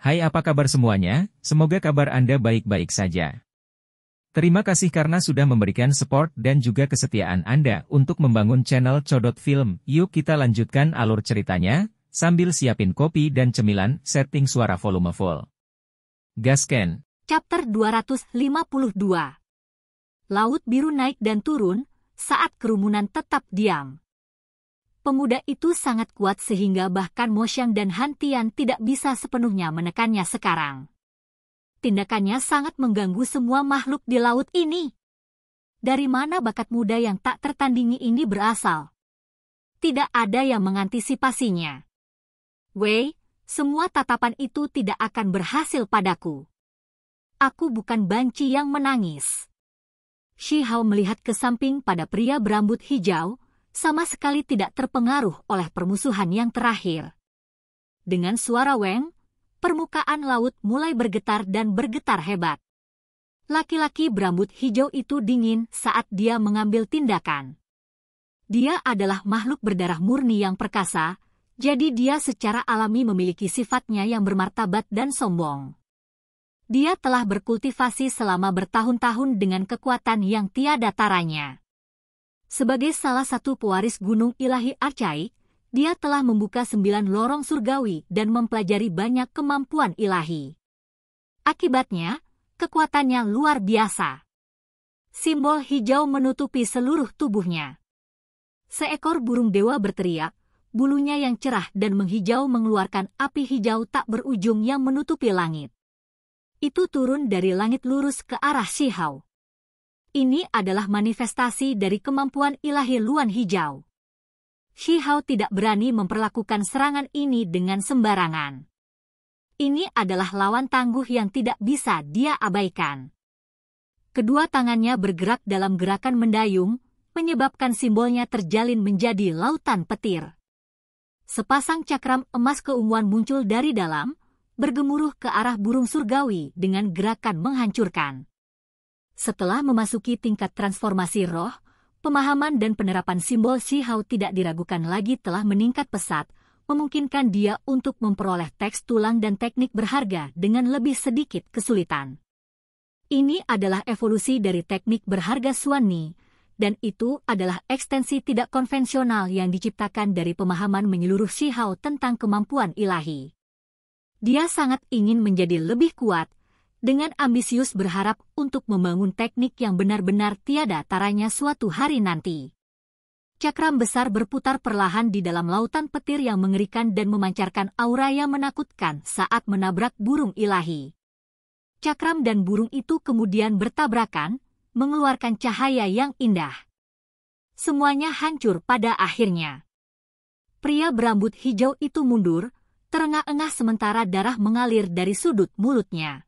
Hai, apa kabar semuanya? Semoga kabar Anda baik-baik saja. Terima kasih karena sudah memberikan support dan juga kesetiaan Anda untuk membangun channel Codot Film. Yuk kita lanjutkan alur ceritanya, sambil siapin kopi dan cemilan, setting suara volume full. Gasken. Chapter 252. Laut biru naik dan turun, saat kerumunan tetap diam. Pemuda itu sangat kuat sehingga bahkan Mo Xiang dan Han Tian tidak bisa sepenuhnya menekannya sekarang. Tindakannya sangat mengganggu semua makhluk di laut ini. Dari mana bakat muda yang tak tertandingi ini berasal? Tidak ada yang mengantisipasinya. Wei, semua tatapan itu tidak akan berhasil padaku. Aku bukan banci yang menangis. Shi Hao melihat ke samping pada pria berambut hijau, sama sekali tidak terpengaruh oleh permusuhan yang terakhir. Dengan suara Weng, permukaan laut mulai bergetar dan bergetar hebat. Laki-laki berambut hijau itu dingin saat dia mengambil tindakan. Dia adalah makhluk berdarah murni yang perkasa, jadi dia secara alami memiliki sifatnya yang bermartabat dan sombong. Dia telah berkultivasi selama bertahun-tahun dengan kekuatan yang tiada taranya. Sebagai salah satu pewaris gunung ilahi Archaik, dia telah membuka 9 lorong surgawi dan mempelajari banyak kemampuan ilahi. Akibatnya, kekuatannya luar biasa. Simbol hijau menutupi seluruh tubuhnya. Seekor burung dewa berteriak, bulunya yang cerah dan menghijau mengeluarkan api hijau tak berujung yang menutupi langit. Itu turun dari langit lurus ke arah Shi Hao. Ini adalah manifestasi dari kemampuan ilahi Luan Hijau. Shi Hao tidak berani memperlakukan serangan ini dengan sembarangan. Ini adalah lawan tangguh yang tidak bisa dia abaikan. Kedua tangannya bergerak dalam gerakan mendayung, menyebabkan simbolnya terjalin menjadi lautan petir. Sepasang cakram emas keunguan muncul dari dalam, bergemuruh ke arah burung surgawi dengan gerakan menghancurkan. Setelah memasuki tingkat transformasi roh, pemahaman dan penerapan simbol Shi Hao tidak diragukan lagi telah meningkat pesat, memungkinkan dia untuk memperoleh teks tulang dan teknik berharga dengan lebih sedikit kesulitan. Ini adalah evolusi dari teknik berharga Xuan Ni, dan itu adalah ekstensi tidak konvensional yang diciptakan dari pemahaman menyeluruh Shi Hao tentang kemampuan ilahi. Dia sangat ingin menjadi lebih kuat, dengan ambisius berharap untuk membangun teknik yang benar-benar tiada taranya suatu hari nanti. Cakram besar berputar perlahan di dalam lautan petir yang mengerikan dan memancarkan aura yang menakutkan saat menabrak burung ilahi. Cakram dan burung itu kemudian bertabrakan, mengeluarkan cahaya yang indah. Semuanya hancur pada akhirnya. Pria berambut hijau itu mundur, terengah-engah sementara darah mengalir dari sudut mulutnya.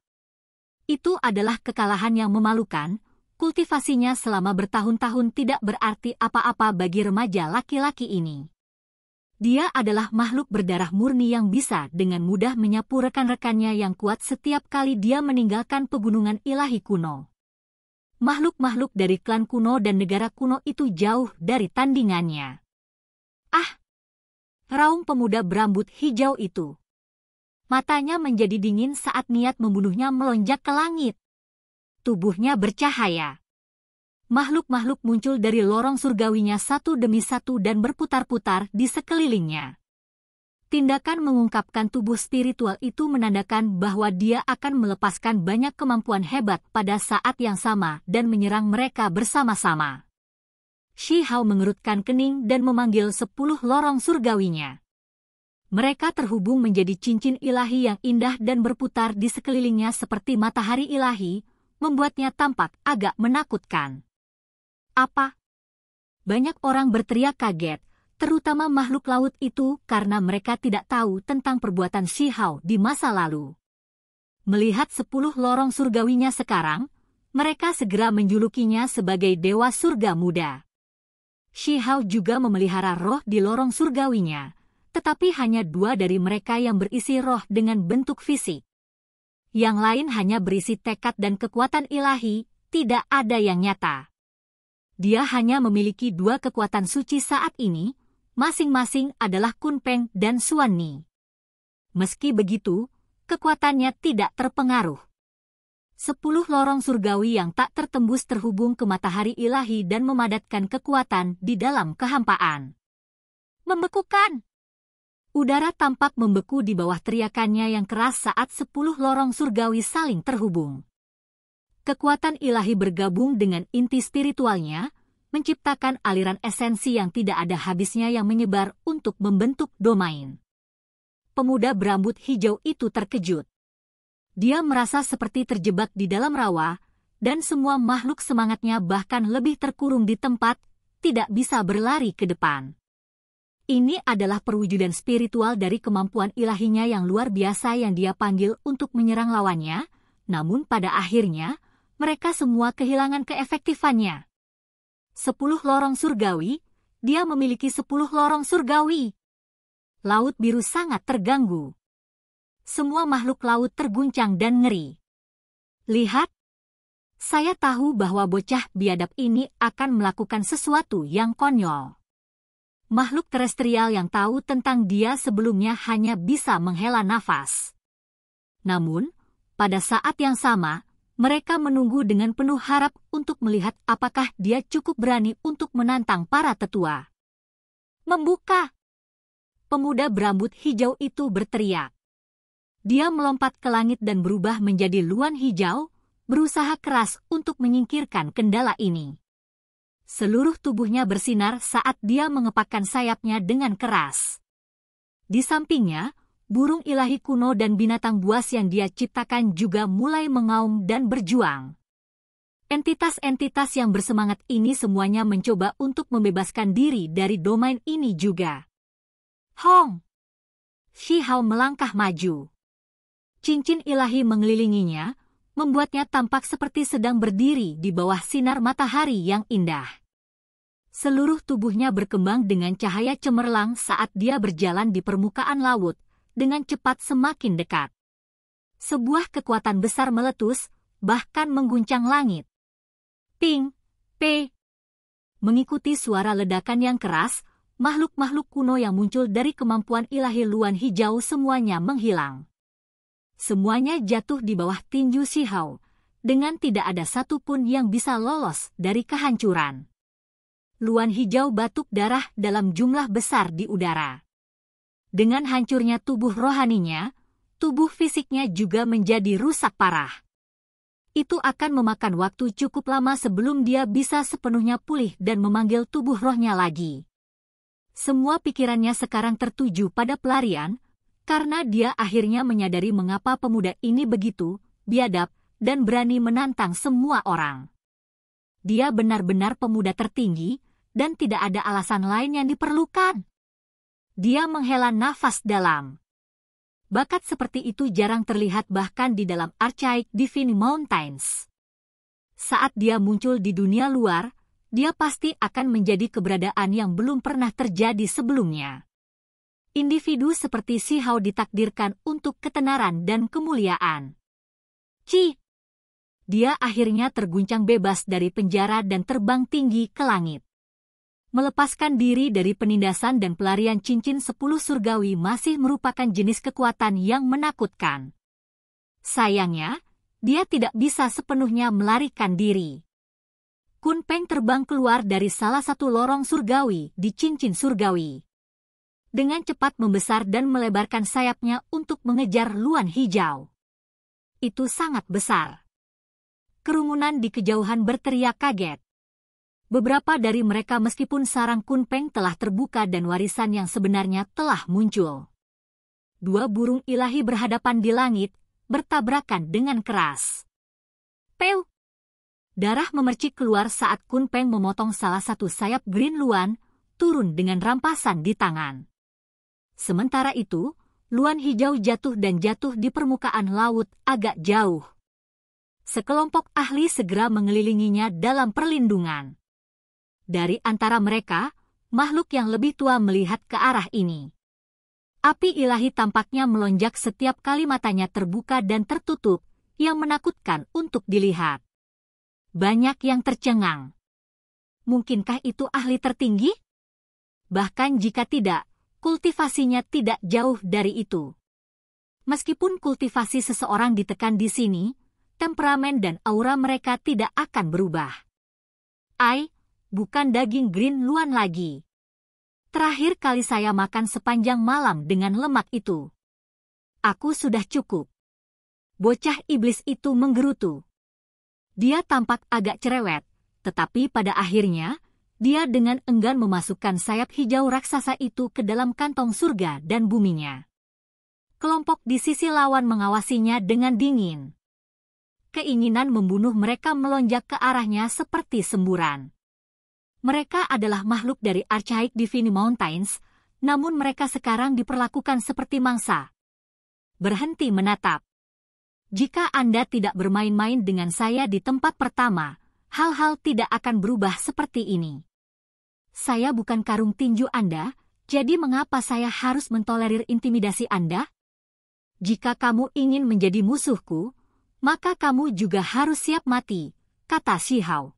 Itu adalah kekalahan yang memalukan, kultivasinya selama bertahun-tahun tidak berarti apa-apa bagi remaja laki-laki ini. Dia adalah makhluk berdarah murni yang bisa dengan mudah menyapu rekan-rekannya yang kuat setiap kali dia meninggalkan pegunungan ilahi kuno. Makhluk-makhluk dari klan kuno dan negara kuno itu jauh dari tandingannya. Ah! Raung pemuda berambut hijau itu. Matanya menjadi dingin saat niat membunuhnya melonjak ke langit. Tubuhnya bercahaya. Makhluk-makhluk muncul dari lorong surgawinya satu demi satu dan berputar-putar di sekelilingnya. Tindakan mengungkapkan tubuh spiritual itu menandakan bahwa dia akan melepaskan banyak kemampuan hebat pada saat yang sama dan menyerang mereka bersama-sama. Shi Hao mengerutkan kening dan memanggil 10 lorong surgawinya. Mereka terhubung menjadi cincin ilahi yang indah dan berputar di sekelilingnya seperti matahari ilahi, membuatnya tampak agak menakutkan. Apa? Banyak orang berteriak kaget, terutama makhluk laut itu karena mereka tidak tahu tentang perbuatan Shi Hao di masa lalu. Melihat 10 lorong surgawinya sekarang, mereka segera menjulukinya sebagai Dewa Surga Muda. Shi Hao juga memelihara roh di lorong surgawinya, tetapi hanya 2 dari mereka yang berisi roh dengan bentuk fisik. Yang lain hanya berisi tekad dan kekuatan ilahi, tidak ada yang nyata. Dia hanya memiliki 2 kekuatan suci saat ini, masing-masing adalah Kunpeng dan Xuan Ni. Meski begitu, kekuatannya tidak terpengaruh. 10 lorong surgawi yang tak tertembus terhubung ke matahari ilahi dan memadatkan kekuatan di dalam kehampaan. Membekukan. Udara tampak membeku di bawah teriakannya yang keras saat 10 lorong surgawi saling terhubung. Kekuatan ilahi bergabung dengan inti spiritualnya, menciptakan aliran esensi yang tidak ada habisnya yang menyebar untuk membentuk domain. Pemuda berambut hijau itu terkejut. Dia merasa seperti terjebak di dalam rawa, dan semua makhluk semangatnya bahkan lebih terkurung di tempat, tidak bisa berlari ke depan. Ini adalah perwujudan spiritual dari kemampuan ilahinya yang luar biasa yang dia panggil untuk menyerang lawannya, namun pada akhirnya, mereka semua kehilangan keefektifannya. 10 lorong surgawi, dia memiliki 10 lorong surgawi. Laut biru sangat terganggu. Semua makhluk laut terguncang dan ngeri. Lihat, saya tahu bahwa bocah biadab ini akan melakukan sesuatu yang konyol. Makhluk terestrial yang tahu tentang dia sebelumnya hanya bisa menghela nafas. Namun, pada saat yang sama, mereka menunggu dengan penuh harap untuk melihat apakah dia cukup berani untuk menantang para tetua. Membuka! Pemuda berambut hijau itu berteriak. Dia melompat ke langit dan berubah menjadi luan hijau, berusaha keras untuk menyingkirkan kendala ini. Seluruh tubuhnya bersinar saat dia mengepakkan sayapnya dengan keras. Di sampingnya, burung ilahi kuno dan binatang buas yang dia ciptakan juga mulai mengaum dan berjuang. Entitas-entitas yang bersemangat ini semuanya mencoba untuk membebaskan diri dari domain ini juga. Hong! Shihao melangkah maju. Cincin ilahi mengelilinginya, membuatnya tampak seperti sedang berdiri di bawah sinar matahari yang indah. Seluruh tubuhnya berkembang dengan cahaya cemerlang saat dia berjalan di permukaan laut, dengan cepat semakin dekat. Sebuah kekuatan besar meletus, bahkan mengguncang langit. Ping, pe. Mengikuti suara ledakan yang keras, makhluk-makhluk kuno yang muncul dari kemampuan ilahi luan hijau semuanya menghilang. Semuanya jatuh di bawah tinju Shihao, dengan tidak ada satupun yang bisa lolos dari kehancuran. Luan hijau batuk darah dalam jumlah besar di udara. Dengan hancurnya tubuh rohaninya, tubuh fisiknya juga menjadi rusak parah. Itu akan memakan waktu cukup lama sebelum dia bisa sepenuhnya pulih dan memanggil tubuh rohnya lagi. Semua pikirannya sekarang tertuju pada pelarian, karena dia akhirnya menyadari mengapa pemuda ini begitu biadab dan berani menantang semua orang. Dia benar-benar pemuda tertinggi, dan tidak ada alasan lain yang diperlukan. Dia menghela nafas dalam. Bakat seperti itu jarang terlihat bahkan di dalam Archaic Divine Mountains. Saat dia muncul di dunia luar, dia pasti akan menjadi keberadaan yang belum pernah terjadi sebelumnya. Individu seperti Shihao ditakdirkan untuk ketenaran dan kemuliaan. Dia akhirnya terguncang bebas dari penjara dan terbang tinggi ke langit. Melepaskan diri dari penindasan dan pelarian cincin 10 surgawi masih merupakan jenis kekuatan yang menakutkan. Sayangnya, dia tidak bisa sepenuhnya melarikan diri. Kun Peng terbang keluar dari salah satu lorong surgawi di cincin surgawi. Dengan cepat membesar dan melebarkan sayapnya untuk mengejar luan hijau. Itu sangat besar. Kerumunan di kejauhan berteriak kaget. Beberapa dari mereka meskipun sarang Kun Peng telah terbuka dan warisan yang sebenarnya telah muncul. 2 burung ilahi berhadapan di langit, bertabrakan dengan keras. Peu! Darah memercik keluar saat Kun Peng memotong salah satu sayap Green Luan, turun dengan rampasan di tangan. Sementara itu, luan hijau jatuh dan jatuh di permukaan laut agak jauh. Sekelompok ahli segera mengelilinginya dalam perlindungan. Dari antara mereka, makhluk yang lebih tua melihat ke arah ini. Api ilahi tampaknya melonjak setiap kali matanya terbuka dan tertutup, yang menakutkan untuk dilihat. Banyak yang tercengang. Mungkinkah itu ahli tertinggi? Bahkan jika tidak, kultivasinya tidak jauh dari itu. Meskipun kultivasi seseorang ditekan di sini, temperamen dan aura mereka tidak akan berubah. Bukan daging green luan lagi. Terakhir kali saya makan sepanjang malam dengan lemak itu. Aku sudah cukup. Bocah iblis itu menggerutu. Dia tampak agak cerewet, tetapi pada akhirnya, dia dengan enggan memasukkan sayap hijau raksasa itu ke dalam kantong surga dan buminya. Kelompok di sisi lawan mengawasinya dengan dingin. Keinginan membunuh mereka melonjak ke arahnya seperti semburan. Mereka adalah makhluk dari Archaic Divine Mountains, namun mereka sekarang diperlakukan seperti mangsa. Berhenti menatap. Jika Anda tidak bermain-main dengan saya di tempat pertama, hal-hal tidak akan berubah seperti ini. Saya bukan karung tinju Anda, jadi mengapa saya harus mentolerir intimidasi Anda? Jika kamu ingin menjadi musuhku, maka kamu juga harus siap mati, kata Shihao.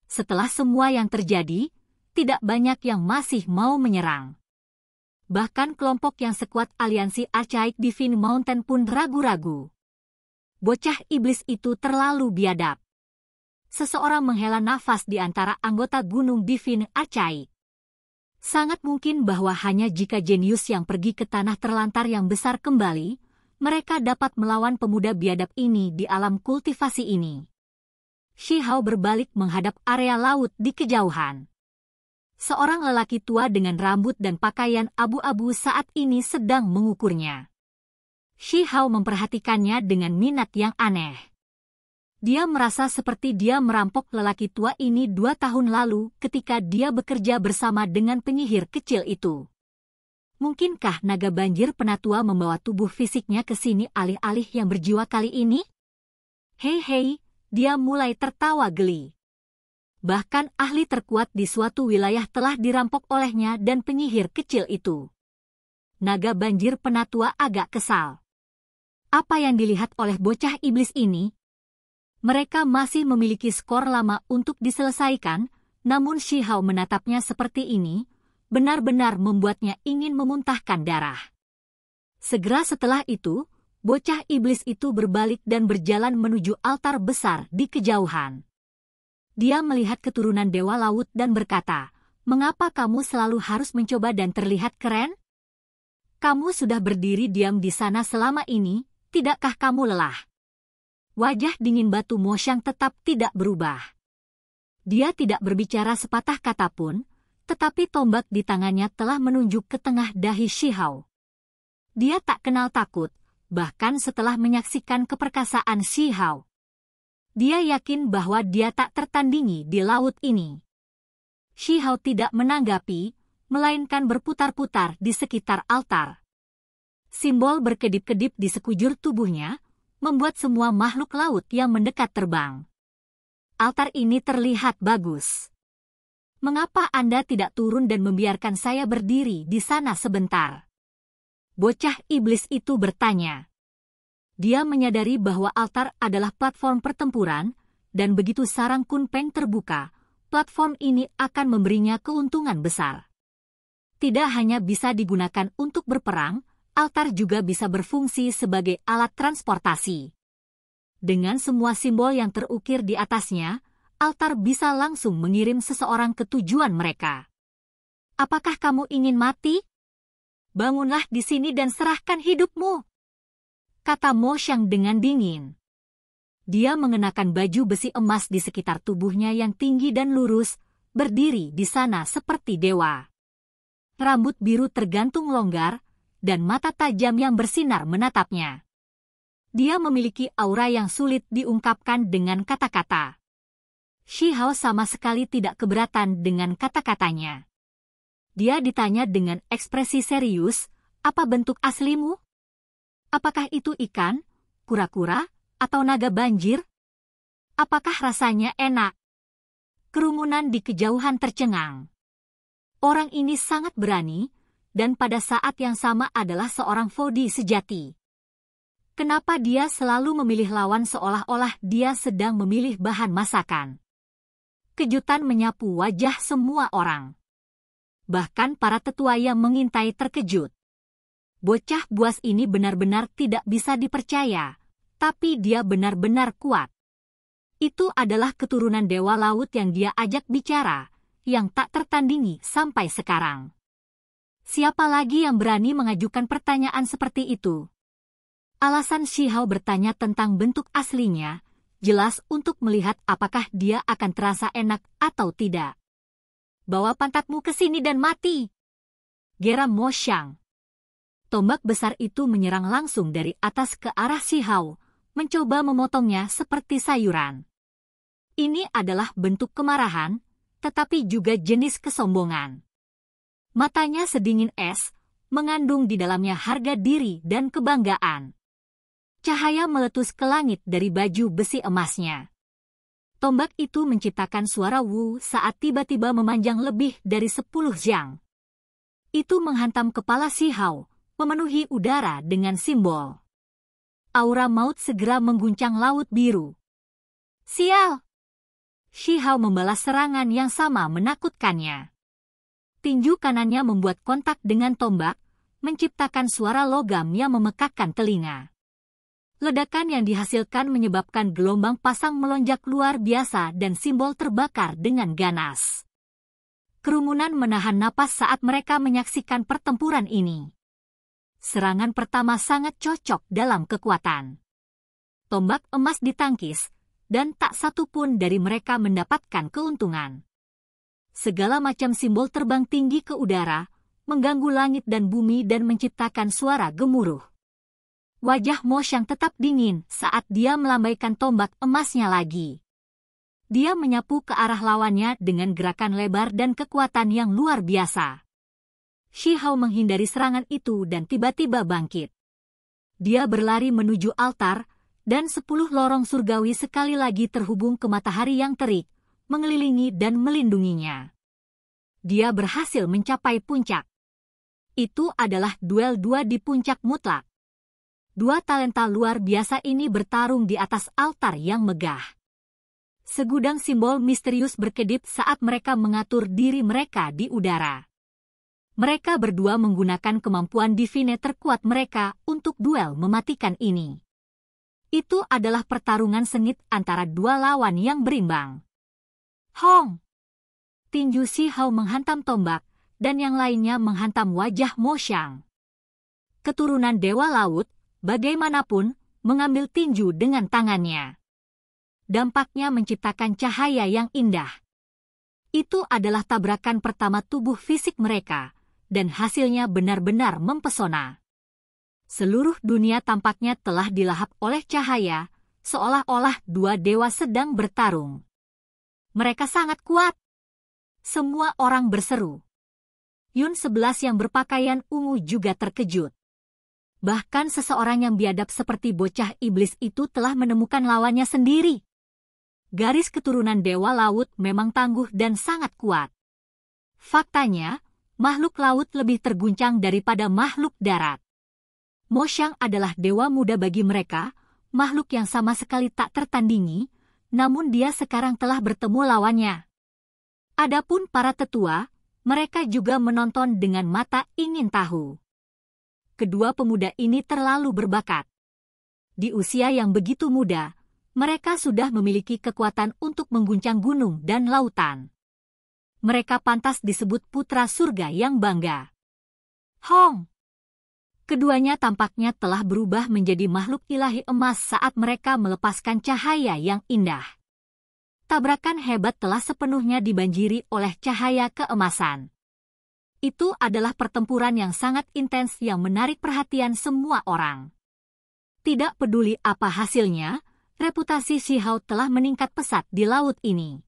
Setelah semua yang terjadi, tidak banyak yang masih mau menyerang. Bahkan kelompok yang sekuat aliansi Archaic Divine Mountain pun ragu-ragu. Bocah iblis itu terlalu biadab. Seseorang menghela nafas di antara anggota Gunung Divine Archaic. Sangat mungkin bahwa hanya jika jenius yang pergi ke tanah terlantar yang besar kembali, mereka dapat melawan pemuda biadab ini di alam kultivasi ini. Shihao berbalik menghadap area laut di kejauhan. Seorang lelaki tua dengan rambut dan pakaian abu-abu saat ini sedang mengukurnya. Shihao memperhatikannya dengan minat yang aneh. Dia merasa seperti dia merampok lelaki tua ini 2 tahun lalu ketika dia bekerja bersama dengan penyihir kecil itu. Mungkinkah naga banjir penatua membawa tubuh fisiknya ke sini alih-alih yang berjiwa kali ini? Hei, dia mulai tertawa geli. Bahkan ahli terkuat di suatu wilayah telah dirampok olehnya dan penyihir kecil itu. Naga banjir penatua agak kesal. Apa yang dilihat oleh bocah iblis ini? Mereka masih memiliki skor lama untuk diselesaikan, namun Shihao menatapnya seperti ini, benar-benar membuatnya ingin memuntahkan darah. Segera setelah itu, bocah iblis itu berbalik dan berjalan menuju altar besar di kejauhan. Dia melihat keturunan Dewa Laut dan berkata, "Mengapa kamu selalu harus mencoba dan terlihat keren? Kamu sudah berdiri diam di sana selama ini, tidakkah kamu lelah?" Wajah dingin batu Moshang tetap tidak berubah. Dia tidak berbicara sepatah kata pun, tetapi tombak di tangannya telah menunjuk ke tengah dahi Shihao. Dia tak kenal takut, bahkan setelah menyaksikan keperkasaan Shihao. Dia yakin bahwa dia tak tertandingi di laut ini. Shihao tidak menanggapi, melainkan berputar-putar di sekitar altar. Simbol berkedip-kedip di sekujur tubuhnya, membuat semua makhluk laut yang mendekat terbang. Altar ini terlihat bagus. Mengapa Anda tidak turun dan membiarkan saya berdiri di sana sebentar? Bocah iblis itu bertanya. Dia menyadari bahwa altar adalah platform pertempuran, dan begitu sarang Kunpeng terbuka, platform ini akan memberinya keuntungan besar. Tidak hanya bisa digunakan untuk berperang, altar juga bisa berfungsi sebagai alat transportasi. Dengan semua simbol yang terukir di atasnya, altar bisa langsung mengirim seseorang ke tujuan mereka. Apakah kamu ingin mati? Bangunlah di sini dan serahkan hidupmu, kata Moshang dengan dingin. Dia mengenakan baju besi emas di sekitar tubuhnya yang tinggi dan lurus, berdiri di sana seperti dewa. Rambut biru tergantung longgar, dan mata tajam yang bersinar menatapnya. Dia memiliki aura yang sulit diungkapkan dengan kata-kata. Shihao sama sekali tidak keberatan dengan kata-katanya. Dia ditanya dengan ekspresi serius, "Apa bentuk aslimu? Apakah itu ikan, kura-kura, atau naga banjir? Apakah rasanya enak?" Kerumunan di kejauhan tercengang. Orang ini sangat berani, dan pada saat yang sama adalah seorang Fodi sejati. Kenapa dia selalu memilih lawan seolah-olah dia sedang memilih bahan masakan? Kejutan menyapu wajah semua orang. Bahkan para tetua yang mengintai terkejut. Bocah buas ini benar-benar tidak bisa dipercaya, tapi dia benar-benar kuat. Itu adalah keturunan Dewa Laut yang dia ajak bicara, yang tak tertandingi sampai sekarang. Siapa lagi yang berani mengajukan pertanyaan seperti itu? Alasan Shihao bertanya tentang bentuk aslinya, jelas untuk melihat apakah dia akan terasa enak atau tidak. Bawa pantatmu ke sini dan mati, geram Mo Xiang. Tombak besar itu menyerang langsung dari atas ke arah Shihao, mencoba memotongnya seperti sayuran. Ini adalah bentuk kemarahan, tetapi juga jenis kesombongan. Matanya sedingin es, mengandung di dalamnya harga diri dan kebanggaan. Cahaya meletus ke langit dari baju besi emasnya. Tombak itu menciptakan suara wu saat tiba-tiba memanjang lebih dari 10 jang. Itu menghantam kepala Shihao, memenuhi udara dengan simbol. Aura maut segera mengguncang Laut Biru. Sial! Shihao membalas serangan yang sama menakutkannya. Tinju kanannya membuat kontak dengan tombak, menciptakan suara logam yang memekakkan telinga. Ledakan yang dihasilkan menyebabkan gelombang pasang melonjak luar biasa dan simbol terbakar dengan ganas. Kerumunan menahan napas saat mereka menyaksikan pertempuran ini. Serangan pertama sangat cocok dalam kekuatan. Tombak emas ditangkis, dan tak satu pun dari mereka mendapatkan keuntungan. Segala macam simbol terbang tinggi ke udara, mengganggu langit dan bumi dan menciptakan suara gemuruh. Wajah Mo Xiang tetap dingin saat dia melambaikan tombak emasnya lagi. Dia menyapu ke arah lawannya dengan gerakan lebar dan kekuatan yang luar biasa. Shihao menghindari serangan itu dan tiba-tiba bangkit. Dia berlari menuju altar, dan 10 lorong surgawi sekali lagi terhubung ke matahari yang terik, mengelilingi dan melindunginya. Dia berhasil mencapai puncak. Itu adalah duel 2 di puncak mutlak. 2 talenta luar biasa ini bertarung di atas altar yang megah. Segudang simbol misterius berkedip saat mereka mengatur diri mereka di udara. Mereka berdua menggunakan kemampuan divine terkuat mereka untuk duel mematikan ini. Itu adalah pertarungan sengit antara 2 lawan yang berimbang. Hong! Tinju Shihao menghantam tombak, dan yang lainnya menghantam wajah Mo Xiang. Keturunan Dewa Laut, bagaimanapun, mengambil tinju dengan tangannya. Dampaknya menciptakan cahaya yang indah. Itu adalah tabrakan pertama tubuh fisik mereka, dan hasilnya benar-benar mempesona. Seluruh dunia tampaknya telah dilahap oleh cahaya, seolah-olah 2 dewa sedang bertarung. Mereka sangat kuat. Semua orang berseru. Yun 11 yang berpakaian ungu juga terkejut. Bahkan seseorang yang biadab seperti bocah iblis itu telah menemukan lawannya sendiri. Garis keturunan Dewa Laut memang tangguh dan sangat kuat. Faktanya, makhluk laut lebih terguncang daripada makhluk darat. Mo Xiang adalah dewa muda bagi mereka, makhluk yang sama sekali tak tertandingi, namun dia sekarang telah bertemu lawannya. Adapun para tetua, mereka juga menonton dengan mata ingin tahu. Kedua pemuda ini terlalu berbakat. Di usia yang begitu muda, mereka sudah memiliki kekuatan untuk mengguncang gunung dan lautan. Mereka pantas disebut putra surga yang bangga. Hong! Keduanya tampaknya telah berubah menjadi makhluk ilahi emas saat mereka melepaskan cahaya yang indah. Tabrakan hebat telah sepenuhnya dibanjiri oleh cahaya keemasan. Itu adalah pertempuran yang sangat intens yang menarik perhatian semua orang. Tidak peduli apa hasilnya, reputasi Shihao telah meningkat pesat di laut ini.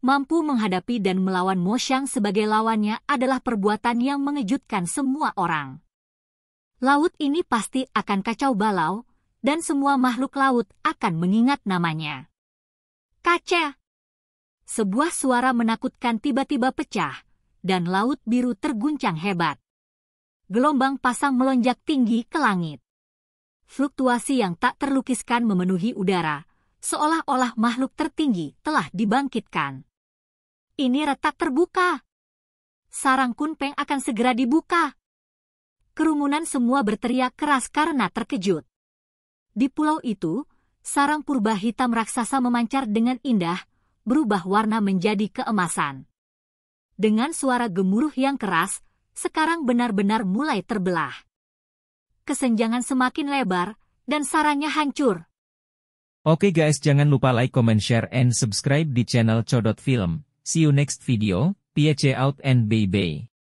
Mampu menghadapi dan melawan Mo Xiang sebagai lawannya adalah perbuatan yang mengejutkan semua orang. Laut ini pasti akan kacau balau, dan semua makhluk laut akan mengingat namanya. Kaca! Sebuah suara menakutkan tiba-tiba pecah, dan Laut Biru terguncang hebat. Gelombang pasang melonjak tinggi ke langit. Fluktuasi yang tak terlukiskan memenuhi udara, seolah-olah makhluk tertinggi telah dibangkitkan. Ini retak terbuka. Sarang Kunpeng akan segera dibuka. Kerumunan semua berteriak keras karena terkejut. Di pulau itu, sarang purba hitam raksasa memancar dengan indah, berubah warna menjadi keemasan. Dengan suara gemuruh yang keras, sekarang benar-benar mulai terbelah. Kesenjangan semakin lebar, dan sarangnya hancur. Oke guys, jangan lupa like, comment, share, and subscribe di channel Codot Film. See you next video, peace out and bye-bye.